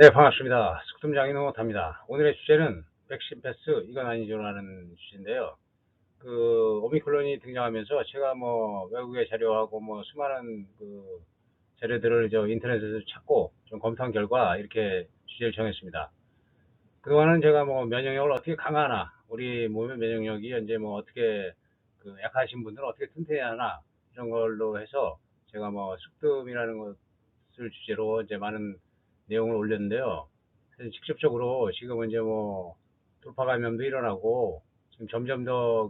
네, 반갑습니다. 숙tum장인 홍어탑니다. 오늘의 주제는 백신 패스, 이건 아니죠라는 주제인데요. 오미크론이 등장하면서 제가 외국의 자료하고 수많은 자료들을 인터넷에서 찾고 좀 검토한 결과 이렇게 주제를 정했습니다. 그동안은 제가 면역력을 어떻게 강화하나, 우리 몸의 면역력이 이제 어떻게 약하신 분들은 어떻게 튼튼해야 하나, 이런 걸로 해서 제가 숙tum이라는 것을 주제로 이제 많은 내용을 올렸는데요. 사실 직접적으로 지금은 이제 돌파 감염도 일어나고 지금 점점 더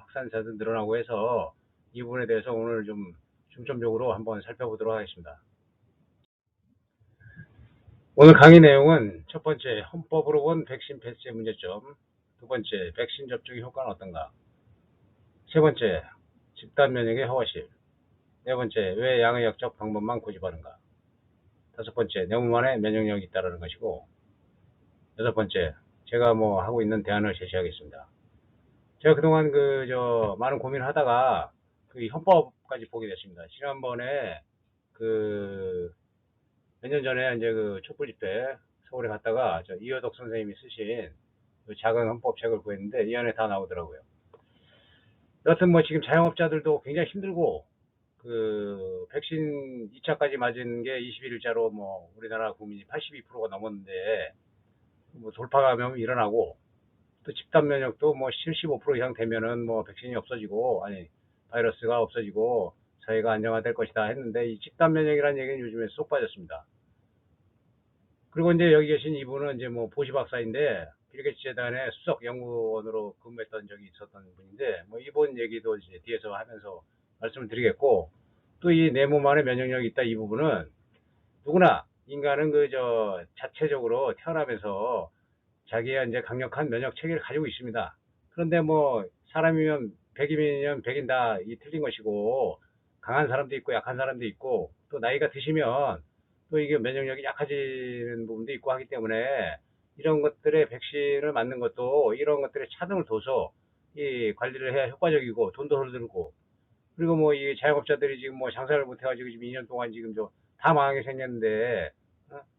확산사도 늘어나고 해서 이 부분에 대해서 오늘 좀 중점적으로 한번 살펴보도록 하겠습니다. 오늘 강의 내용은 첫 번째, 헌법으로 본 백신 패스의 문제점. 두 번째, 백신 접종의 효과는 어떤가. 세 번째, 집단 면역의 허가실. 네 번째, 왜 양의학적 방법만 고집하는가. 다섯 번째, 내 몸 안에 면역력이 있다는 것이고, 여섯 번째, 제가 하고 있는 대안을 제시하겠습니다. 제가 그동안 많은 고민을 하다가 헌법까지 보게 됐습니다. 지난번에 몇 년 전에 이제 촛불 집회 서울에 갔다가 이효덕 선생님이 쓰신 작은 헌법책을 구했는데 이 안에 다 나오더라고요. 여하튼 지금 자영업자들도 굉장히 힘들고 백신 2차까지 맞은 게 21일자로 우리나라 국민이 82%가 넘었는데 돌파 감염이 일어나고 또 집단 면역도 75% 이상 되면은 백신이 없어지고 바이러스가 없어지고 사회가 안정화될 것이다 했는데 이 집단 면역이라는 얘기는 요즘에 쏙 빠졌습니다. 그리고 이제 여기 계신 이분은 이제 보시 박사인데 빌게이츠 재단의 수석 연구원으로 근무했던 적이 있었던 분인데 이분 얘기도 이제 뒤에서 하면서 말씀을 드리겠고, 또 이 내 몸 안에 면역력이 있다 이 부분은 누구나 인간은 자체적으로 태어나면서 자기의 이제 강력한 면역 체계를 가지고 있습니다. 그런데 사람이면 백이면 백인 다 틀린 것이고, 강한 사람도 있고 약한 사람도 있고 또 나이가 드시면 또 이게 면역력이 약해지는 부분도 있고 하기 때문에 이런 것들의 백신을 맞는 것도 이런 것들의 차등을 둬서 이 관리를 해야 효과적이고 돈도 덜 들고, 그리고 이 자영업자들이 지금 장사를 못 해가지고 지금 2년 동안 지금 다 망하게 생겼는데,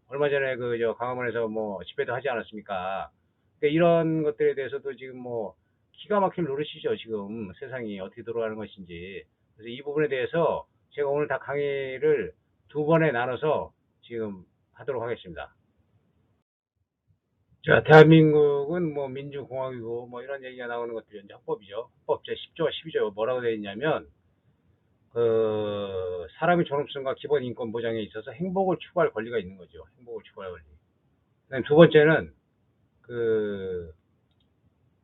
얼마 전에 광화문에서 집회도 하지 않았습니까? 그러니까 이런 것들에 대해서도 지금 기가 막힐 노릇이죠. 지금 세상이 어떻게 돌아가는 것인지. 그래서 이 부분에 대해서 제가 오늘 다 강의를 두 번에 나눠서 지금 하도록 하겠습니다. 자, 대한민국은 민주공화국이고 이런 얘기가 나오는 것들이 이제 헌법이죠. 헌법 제10조, 12조 뭐라고 되어 있냐면 사람의 존엄성과 기본 인권 보장에 있어서 행복을 추구할 권리가 있는 거죠. 행복을 추구할 권리. 그다음 두 번째는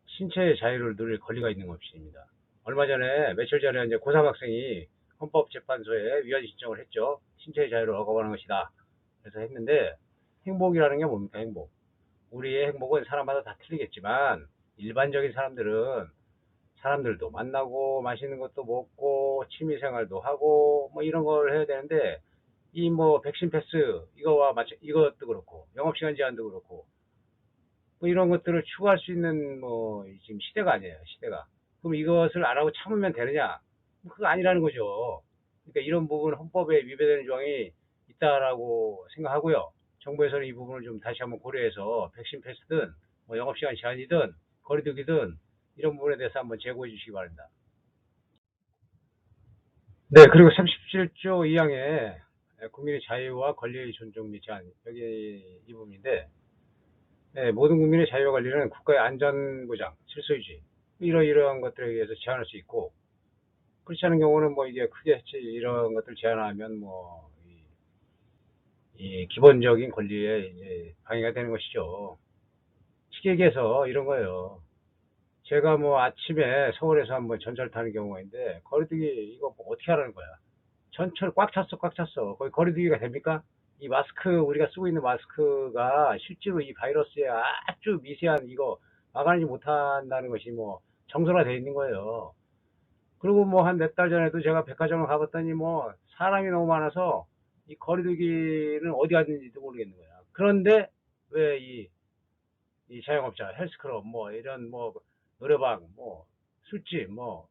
신체의 자유를 누릴 권리가 있는 것입니다. 얼마 전에 며칠 전에 이제 고3 학생이 헌법재판소에 위헌 신청을 했죠. 신체의 자유를 억압하는 것이다. 그래서 했는데 행복이라는 게 뭡니까? 행복. 우리의 행복은 사람마다 다 틀리겠지만 일반적인 사람들도 만나고 맛있는 것도 먹고 취미 생활도 하고 이런 걸 해야 되는데 이 백신 패스 이거와 마찬 이것도 그렇고 영업시간 제한도 그렇고 이런 것들을 추구할 수 있는 지금 시대가 아니에요, 시대가. 그럼 이것을 안 하고 참으면 되느냐? 그거 아니라는 거죠. 그러니까 이런 부분 헌법에 위배되는 조항이 있다라고 생각하고요. 정부에서는 이 부분을 좀 다시 한번 고려해서 백신 패스든 영업시간 제한이든 거리두기든 이런 부분에 대해서 한번 제고해 주시기 바랍니다. 네, 그리고 37조 2항에 국민의 자유와 권리의 존중 및 제한, 여기 이 부분인데, 네, 모든 국민의 자유와 권리는 국가의 안전보장, 질서유지, 이러이러한 것들에 의해서 제한할 수 있고, 그렇지 않은 경우는 이게 크게 이런 것들 제한하면 이 기본적인 권리에 이제 방해가 되는 것이죠. 쉽게 얘기해서 이런 거예요. 제가 아침에 서울에서 한번 전철 타는 경우가 있는데, 거리두기 이거 어떻게 하라는 거야. 전철 꽉 찼어, 꽉 찼어. 거기 거리두기가 됩니까? 이 마스크, 우리가 쓰고 있는 마스크가 실제로 이 바이러스에 아주 미세한 이거 막아내지 못한다는 것이 정설화되어 있는 거예요. 그리고 한 몇 달 전에도 제가 백화점을 가봤더니 사람이 너무 많아서 이 거리두기는 어디 갔는지도 모르겠는 거야. 그런데 왜 이 자영업자, 헬스클럽, 이런 노래방, 술집,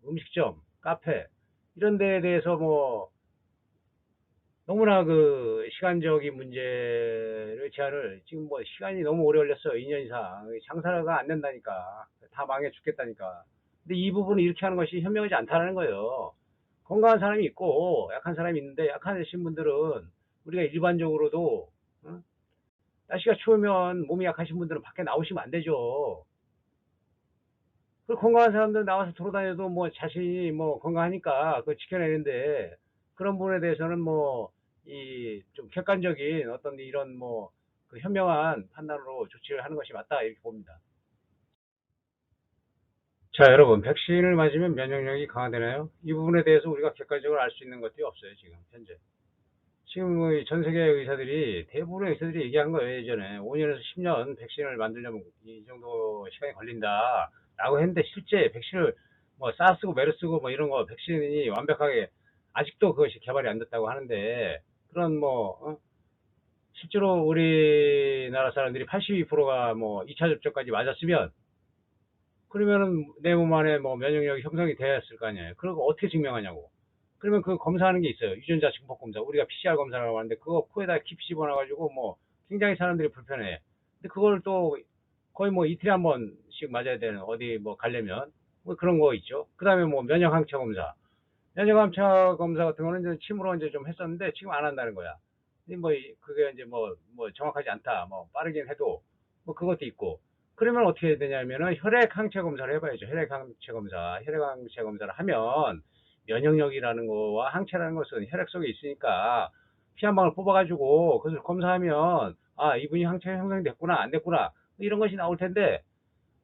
음식점, 카페, 이런 데에 대해서 너무나 그 시간적인 문제를 제한을 지금 뭐 시간이 너무 오래 걸렸어요. 2년 이상. 장사가 안 된다니까. 다 망해 죽겠다니까. 근데 이 부분을 이렇게 하는 것이 현명하지 않다는 거예요. 건강한 사람이 있고 약한 사람이 있는데 약하신 분들은 우리가 일반적으로도 날씨가 추우면 몸이 약하신 분들은 밖에 나오시면 안 되죠. 그 건강한 사람들 나와서 돌아다녀도 뭐 자신이 뭐 건강하니까 그거 지켜내는데 그런 부분에 대해서는 뭐 이 좀 객관적인 어떤 이런 뭐 그 현명한 판단으로 조치를 하는 것이 맞다 이렇게 봅니다. 자, 여러분, 백신을 맞으면 면역력이 강화되나요? 이 부분에 대해서 우리가 객관적으로 알 수 있는 것들이 없어요, 지금 현재. 지금 전 세계 의사들이 대부분의 의사들이 얘기한 거예요. 예전에 5년에서 10년 백신을 만들려면 이 정도 시간이 걸린다라고 했는데 실제 백신을 뭐 사스고 메르스고 뭐 이런 거 백신이 완벽하게 아직도 그것이 개발이 안 됐다고 하는데 그런 뭐 실제로 우리나라 사람들이 82%가 뭐 2차 접종까지 맞았으면 그러면은 내 몸 안에 뭐 면역력이 형성이 되었을 거 아니에요. 그리고 어떻게 증명하냐고. 그러면 그 검사하는 게 있어요. 유전자 증폭 검사. 우리가 PCR 검사라고 하는데 그거 코에다 킵 집어넣어가지고 뭐 굉장히 사람들이 불편해. 근데 그걸 또 거의 뭐 이틀에 한 번씩 맞아야 되는 어디 뭐 가려면 뭐 그런 거 있죠. 그 다음에 뭐 면역항체 검사. 면역항체 검사 같은 거는 이제 침으로 이제 좀 했었는데 지금 안 한다는 거야. 뭐 그게 이제 뭐 정확하지 않다. 뭐 빠르긴 해도 뭐 그것도 있고. 그러면 어떻게 해야 되냐면은 혈액 항체 검사를 해봐야죠. 혈액 항체 검사. 혈액 항체 검사를 하면 면역력이라는 거와 항체라는 것은 혈액 속에 있으니까 피 한 방울 뽑아가지고 그것을 검사하면 아 이분이 항체 형성이 됐구나 안 됐구나 이런 것이 나올 텐데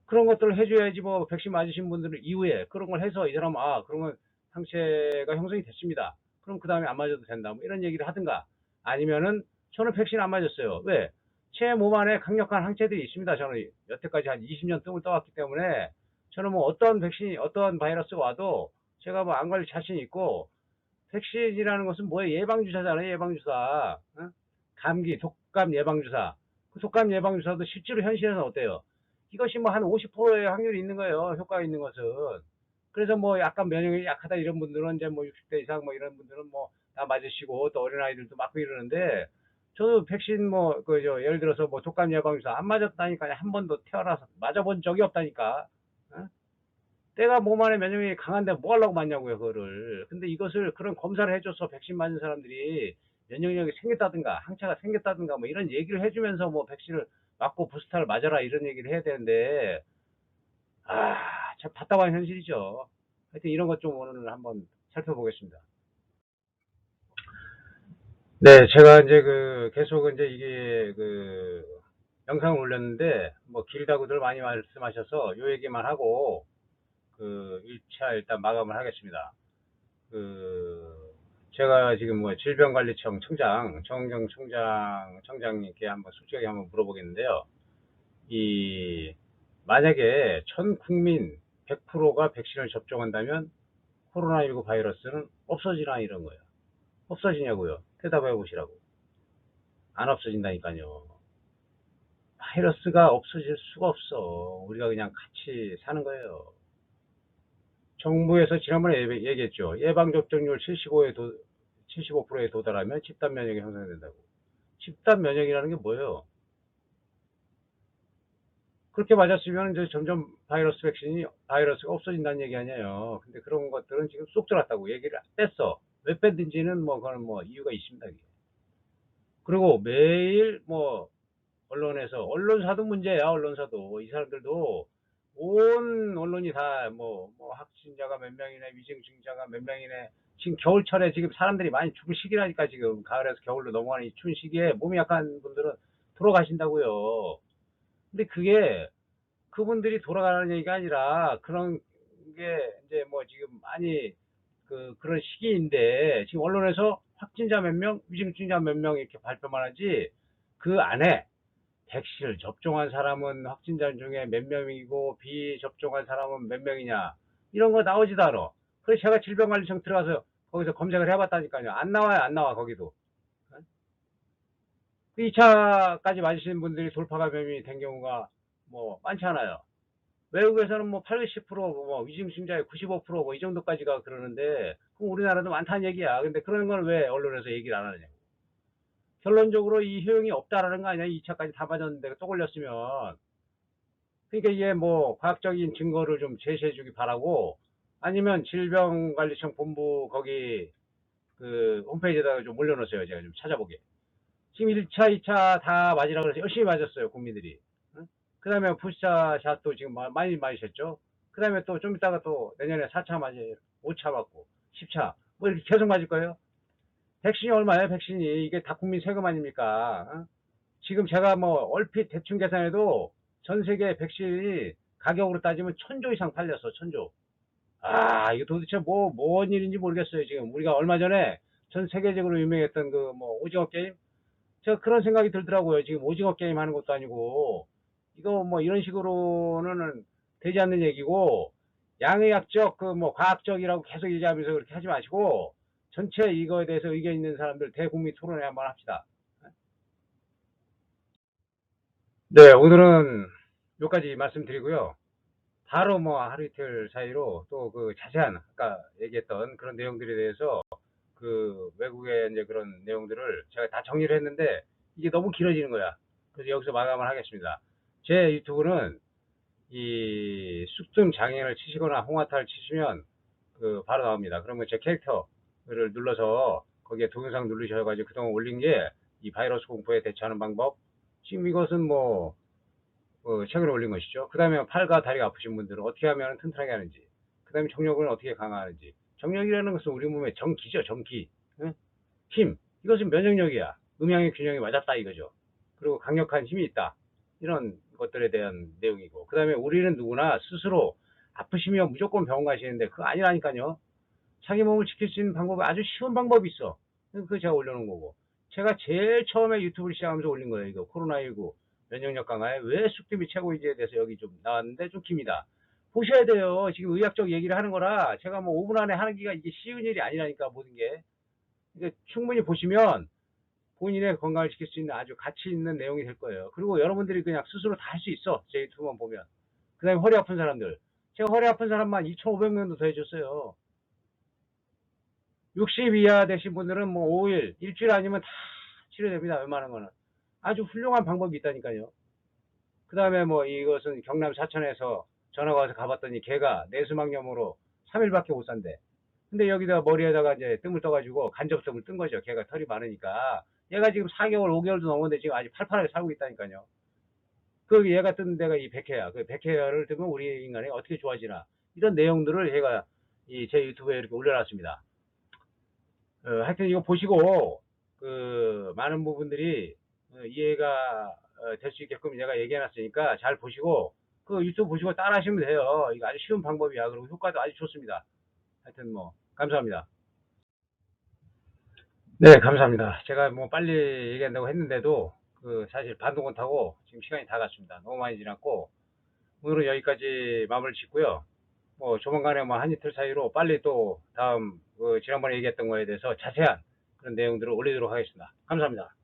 그런 것들을 해줘야지 뭐 백신 맞으신 분들은 이후에 그런 걸 해서 이 사람 아 그러면 항체가 형성이 됐습니다. 그럼 그 다음에 안 맞아도 된다. 뭐 이런 얘기를 하든가 아니면은 저는 백신 안 맞았어요. 왜? 제 몸 안에 강력한 항체들이 있습니다. 저는 여태까지 한 20년 뜸을 떠왔기 때문에 저는 뭐 어떤 백신이 어떤 바이러스가 와도 제가 뭐 안 걸릴 자신이 있고 백신이라는 것은 뭐예요? 예방주사잖아요. 예방주사. 어? 감기, 독감 예방주사. 그 독감 예방주사도 실제로 현실에서는 어때요? 이것이 뭐 한 50%의 확률이 있는 거예요. 효과가 있는 것은. 그래서 뭐 약간 면역력이 약하다 이런 분들은 이제 뭐 60대 이상 뭐 이런 분들은 뭐 다 맞으시고 또 어린아이들도 맞고 이러는데 저도 백신 뭐 그저 예를 들어서 뭐 독감 예방주사 안 맞았다니까요. 한 번도 태어나서 맞아본 적이 없다니까. 어? 내가 몸 안에 면역력이 강한데 뭐 하려고 맞냐고요, 그거를. 근데 이것을 그런 검사를 해줘서 백신 맞은 사람들이 면역력이 생겼다든가, 항체가 생겼다든가, 뭐 이런 얘기를 해주면서 뭐 백신을 맞고 부스터를 맞아라 이런 얘기를 해야 되는데, 참 답답한 현실이죠. 하여튼 이런 것 좀 오늘 한번 살펴보겠습니다. 네, 제가 이제 계속 이제 이게 영상을 올렸는데, 뭐 길다고들 많이 말씀하셔서 요 얘기만 하고, 1차 일단 마감을 하겠습니다. 제가 지금 뭐 질병관리청 청장, 정경 청장님께 한번 솔직하게 한번 물어보겠는데요. 만약에 전 국민 100%가 백신을 접종한다면 코로나19 바이러스는 없어지나 이런 거예요. 없어지냐고요. 대답해 보시라고. 안 없어진다니까요. 바이러스가 없어질 수가 없어. 우리가 그냥 같이 사는 거예요. 정부에서 지난번에 얘기했죠. 예방접종률 75%에 도달하면 집단 면역이 형성된다고. 집단 면역이라는 게 뭐예요? 그렇게 맞았으면 이제 점점 바이러스가 없어진다는 얘기 아니에요. 근데 그런 것들은 지금 쏙 들어갔다고 얘기를 뺐어. 왜 뺐는지는 뭐 그건 뭐 이유가 있습니다. 그리고 매일 뭐 언론사도 문제야. 언론사도 이 사람들도 온 언론이 다 뭐 확진자가 몇 명이네, 위중증자가 몇 명이네. 지금 겨울철에 지금 사람들이 많이 죽을 시기라니까 지금 가을에서 겨울로 넘어가는 이 추운 시기에 몸이 약한 분들은 돌아가신다고요. 근데 그게 그분들이 돌아가는 얘기가 아니라 그런 게 이제 뭐 지금 많이 그런 시기인데 지금 언론에서 확진자 몇 명, 위중증자 몇 명 이렇게 발표만 하지 그 안에 백신을 접종한 사람은 확진자 중에 몇 명이고 비접종한 사람은 몇 명이냐 이런 거 나오지도 않아. 그래서 제가 질병관리청 들어가서 거기서 검색을 해봤다니까요. 안 나와요, 안 나와 거기도. 2차까지 맞으신 분들이 돌파 감염이 된 경우가 뭐 많지 않아요. 외국에서는 뭐 80%, 뭐 위중증자의 95%뭐 이 정도까지가 그러는데, 그럼 우리나라도 많다는 얘기야. 근데 그런 걸 왜 언론에서 얘기를 안 하느냐고. 결론적으로 이 효용이 없다라는 거 아니야. 2차까지 다 맞았는데 또 걸렸으면. 그러니까 이게 뭐 과학적인 증거를 좀 제시해 주기 바라고, 아니면 질병관리청 본부 거기 그 홈페이지에다가 좀 올려놓으세요. 제가 좀 찾아보게. 지금 1차, 2차 다 맞으라고 그래서 열심히 맞았어요, 국민들이. 그 다음에 부스터 샷도 지금 많이 맞으셨죠? 그 다음에 또 좀 이따가 또 내년에 4차 맞아요. 5차 맞고, 10차. 뭐 이렇게 계속 맞을 거예요? 백신이 얼마예요, 백신이? 이게 다 국민 세금 아닙니까? 지금 제가 뭐 얼핏 대충 계산해도 전 세계 백신이 가격으로 따지면 1,000조 이상 팔렸어, 1,000조. 아, 이거 도대체 뭔 일인지 모르겠어요, 지금. 우리가 얼마 전에 전 세계적으로 유명했던 그 뭐 오징어 게임? 제가 그런 생각이 들더라고요. 지금 오징어 게임 하는 것도 아니고, 이거 뭐 이런 식으로는 되지 않는 얘기고, 양의학적, 그 뭐 과학적이라고 계속 얘기하면서 그렇게 하지 마시고, 전체 이거에 대해서 의견 있는 사람들 대국민 토론회 한번 합시다. 네, 오늘은 여기까지 말씀드리고요. 바로 뭐 하루 이틀 사이로 또 그 자세한 아까 얘기했던 그런 내용들에 대해서 그 외국의 이제 그런 내용들을 제가 다 정리를 했는데 이게 너무 길어지는 거야. 그래서 여기서 마감을 하겠습니다. 제 유튜브는 이 쑥등 장애를 치시거나 홍화타를 치시면 그 바로 나옵니다. 그러면 제 캐릭터를 눌러서 거기에 동영상 누르셔가지고 그동안 올린 게 이 바이러스 공포에 대처하는 방법. 지금 이것은 뭐 최근에 올린 것이죠. 그 다음에 팔과 다리가 아프신 분들은 어떻게 하면 튼튼하게 하는지, 그 다음에 정력을 어떻게 강화하는지. 정력이라는 것은 우리 몸의 정기죠, 정기. 응? 힘. 이것은 면역력이야. 음양의 균형이 맞았다 이거죠. 그리고 강력한 힘이 있다. 이런 것들에 대한 내용이고. 그 다음에 우리는 누구나 스스로 아프시면 무조건 병원 가시는데 그거 아니라니까요. 자기 몸을 지킬 수 있는 방법이 아주 쉬운 방법이 있어. 그거 제가 올려놓은 거고. 제가 제일 처음에 유튜브를 시작하면서 올린 거예요. 이거 코로나19 면역력 강화에 왜 쑥뜸이 최고인지에 대해서 여기 좀 나왔는데 좀 깁니다. 보셔야 돼요. 지금 의학적 얘기를 하는 거라 제가 뭐 5분 안에 하기가 이게 쉬운 일이 아니라니까 모든 게. 이게 충분히 보시면 본인의 건강을 지킬 수 있는 아주 가치 있는 내용이 될 거예요. 그리고 여러분들이 그냥 스스로 다 할 수 있어. 제 유튜브만 보면. 그 다음에 허리 아픈 사람들. 제가 허리 아픈 사람만 2,500명도 더 해줬어요. 60 이하 되신 분들은 뭐 5일, 일주일 아니면 다 치료됩니다. 웬만한 거는. 아주 훌륭한 방법이 있다니까요. 그 다음에 뭐 이것은 경남 사천에서 전화가 와서 가봤더니 걔가 뇌수막염으로 3일밖에 못 산대. 근데 여기다 머리에다가 이제 뜸을 떠가지고 간접성을 뜬 거죠. 걔가 털이 많으니까. 얘가 지금 4개월, 5개월도 넘었는데 지금 아직 팔팔하게 살고 있다니까요. 그 얘가 뜬 데가 이 백회야. 그 백회야를 뜨면 우리 인간이 어떻게 좋아지나. 이런 내용들을 얘가 이 제 유튜브에 이렇게 올려놨습니다. 하여튼 이거 보시고 그 많은 부분들이 이해가 될 수 있게끔 제가 얘기해놨으니까 잘 보시고 그 유튜브 보시고 따라 하시면 돼요. 이거 아주 쉬운 방법이야. 그리고 효과도 아주 좋습니다. 하여튼 뭐 감사합니다. 네, 감사합니다. 제가 뭐 빨리 얘기한다고 했는데도 그 사실 반도 못하고 지금 시간이 다 갔습니다. 너무 많이 지났고 오늘은 여기까지 마무리 짓고요. 뭐 조만간에 뭐 한 이틀 사이로 빨리 또 다음 그 지난번에 얘기했던 거에 대해서 자세한 그런 내용들을 올리도록 하겠습니다. 감사합니다.